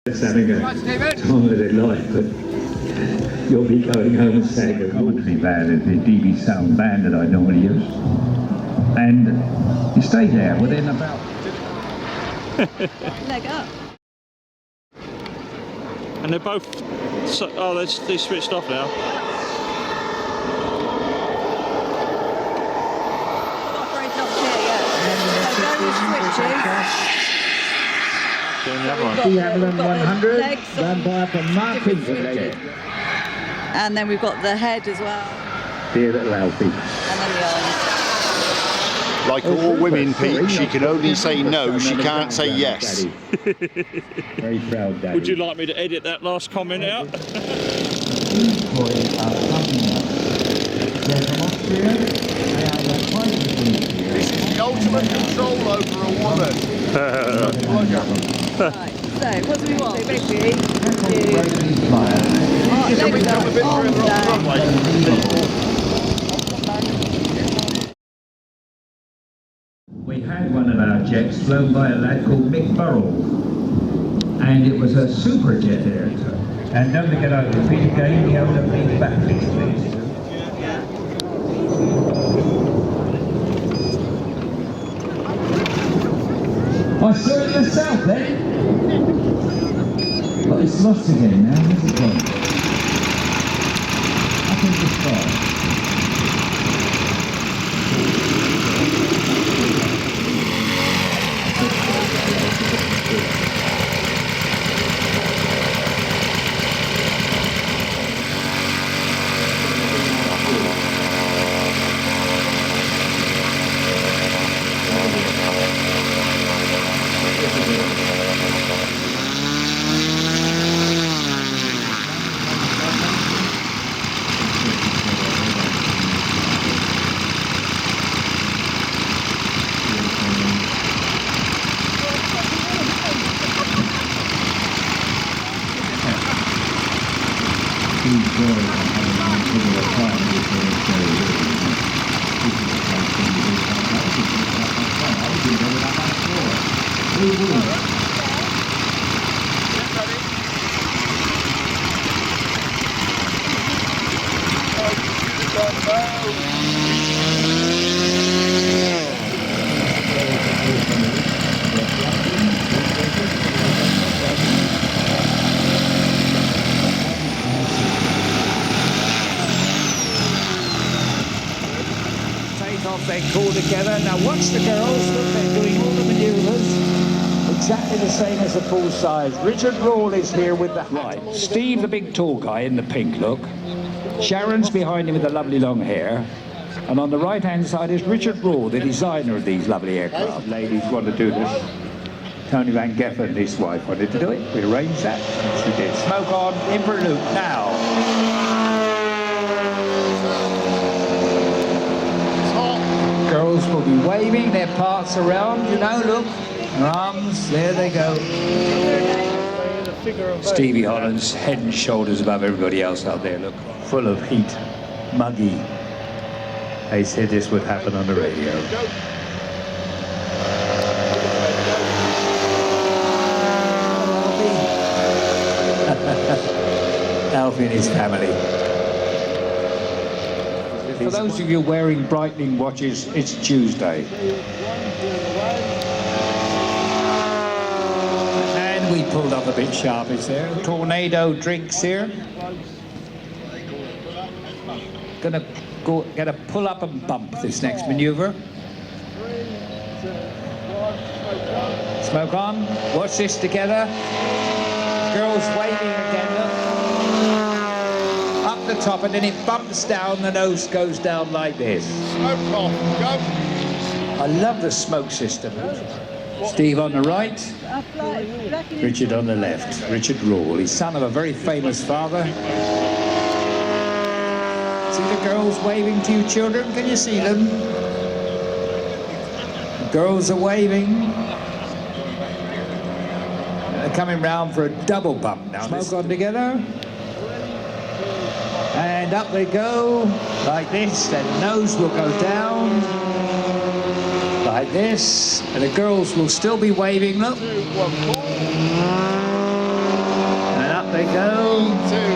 Just having a time of their life, but you'll be going home and saying a commentary band is the DB sound band that I normally use. And you stay there within about... Leg up. And they're both... Oh, they switched off now. Operating off here, yeah. So those switches. The Avalon 100, done by the markings of lady. And then we've got the head as well. Dear little Alfie. And then the arms. Like all women, Pete, she can only say no, she can't say yes. Very proud daddy. Would you like me to edit that last comment out? These boys are coming up. They're from Austria. They are the finest here. This is the ultimate control over a woman. Right, so what do we want? So basically, Can we come a bit further off the runway? We had one of our jets flown by a lad called Mick Burrell, and it was a super jet air. And don't forget, I repeat again, the owner please back please. I saw it myself then. But it's lost again now, where's it gone? Up into the sky. They call together. Now watch the girls, look, they're doing all the manoeuvres exactly the same as the full size. Richard RAWLE is here with the right. Steve, the big tall guy in the pink look. Sharon's behind him with the lovely long hair. And on the right hand side is Richard RAWLE, the designer of these lovely aircraft. Ladies want to do this. Tony Van Geffen and his wife wanted to do it. We arranged that. She did. Smoke on, in for a loop now. Girls will be waving their parts around, you know, look. Their arms, there they go. Stevie Holland's head and shoulders above everybody else out there, look. Full of heat, muggy. They said this would happen on the radio. Alfie and his family. For those of you wearing Breitling watches, it's Tuesday. And we pulled up a bit sharp, is there? Tornado drinks here. Gonna pull up and bump this next maneuver. Smoke on. Watch this together. Girls waving again, look. Up the top, and then it bumps down, the nose goes down like this. Smoke off, go. I love the smoke system. Steve on the right, Richard on the left. Richard RAWLE, he's son of a very famous father. See the girls waving to you children? Can you see them? The girls are waving. They're coming round for a double bump now. Smoke on together. And up they go, like this, their nose will go down, like this, and the girls will still be waving, look. they go.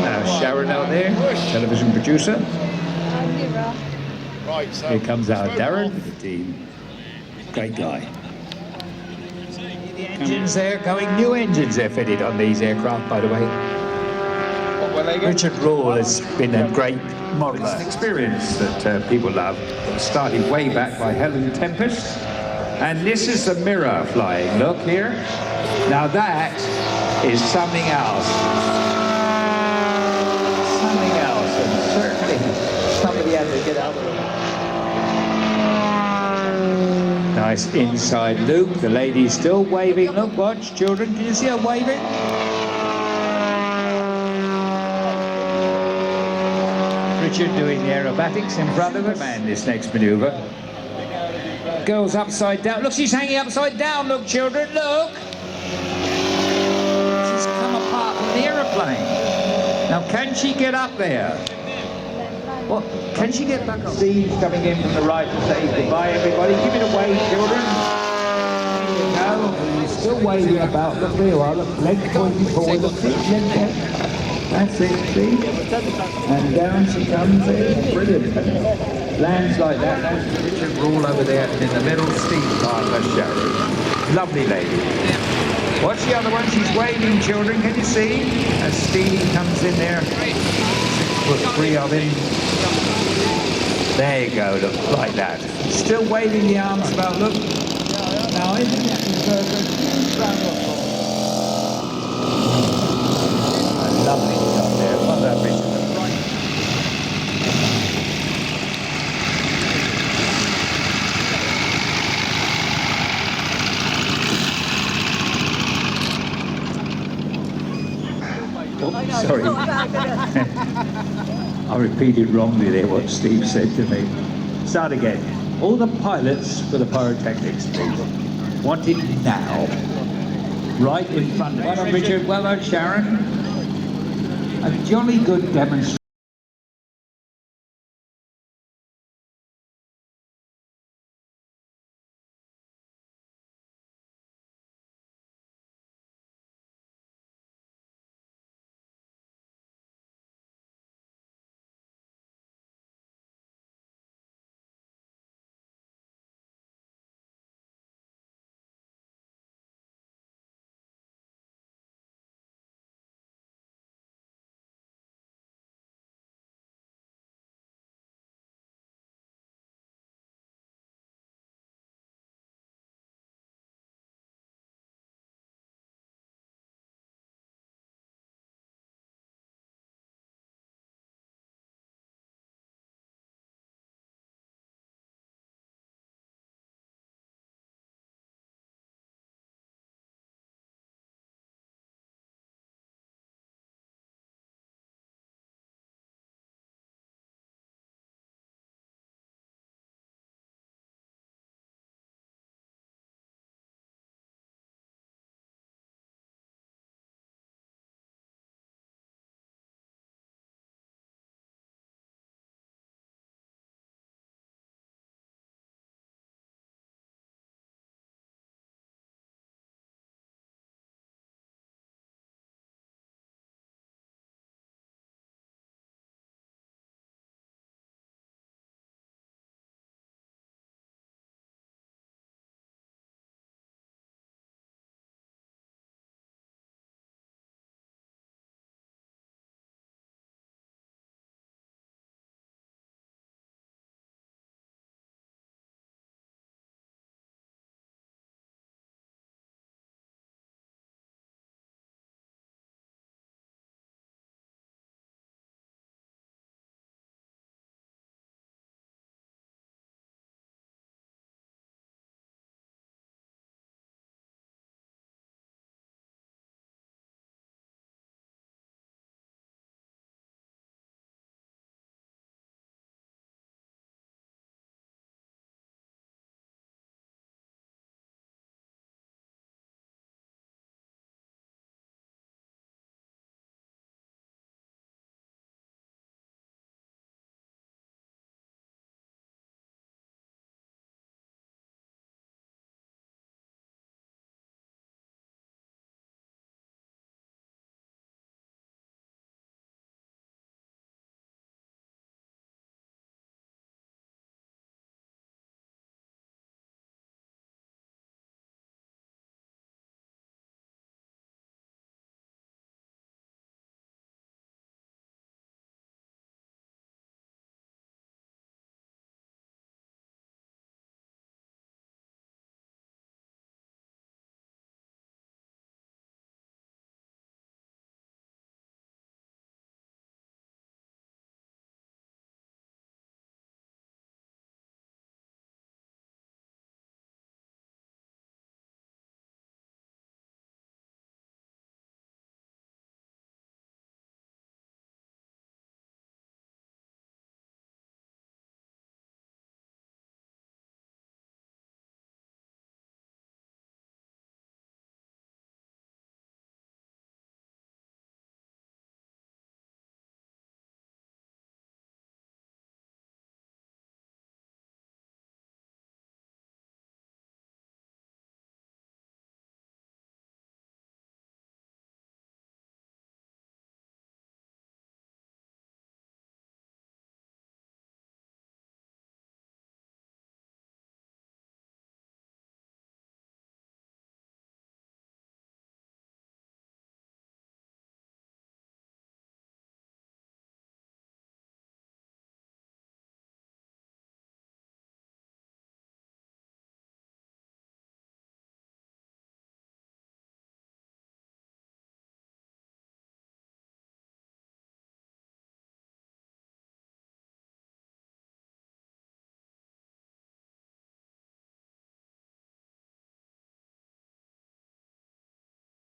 Now Sharon out there, television producer. Right, so Here comes our Darren with the team. Great guy. The engines there going, new engines they're fitted on these aircraft, by the way. Richard Rawle has been a great modeller. It's an experience that people love. Started way back by Helen Tempest. And this is the mirror flying. Look here. Now that is something else. Something else. And certainly somebody had to get out of it. Nice inside loop. The lady's still waving. Look, watch, children. Can you see her waving? Richard doing the aerobatics in front of us. Man, this next manoeuvre. Girl's upside down. Look, she's hanging upside down. Look, children, look. She's come apart from the aeroplane. Now, can she get up there? What? Can she get back up? Steve's coming in from the right to say goodbye, everybody. Give it a wave, children. There you go. He's still waving about. Look, there you are. Look, legs pointing forward. Look, legs there. That's it, see? And down she comes in. Brilliant. Lands like that. That's Richard Rawle over there in the middle. Steve Parker, Sharon. Lovely lady. Watch the other one. She's waving, children. Can you see? As Steve comes in there. 6'3" of him. There you go. Look, like that. Still waving the arms about. Look. Now, isn't that lovely shot there. Well done, Richard. Oh, sorry. I repeated wrongly there what Steve said to me. Start again. All the pilots for the pyrotechnics, please. Want it now. Right in front of us. Well done, Richard. Well done, Sharon. A jolly good demonstration.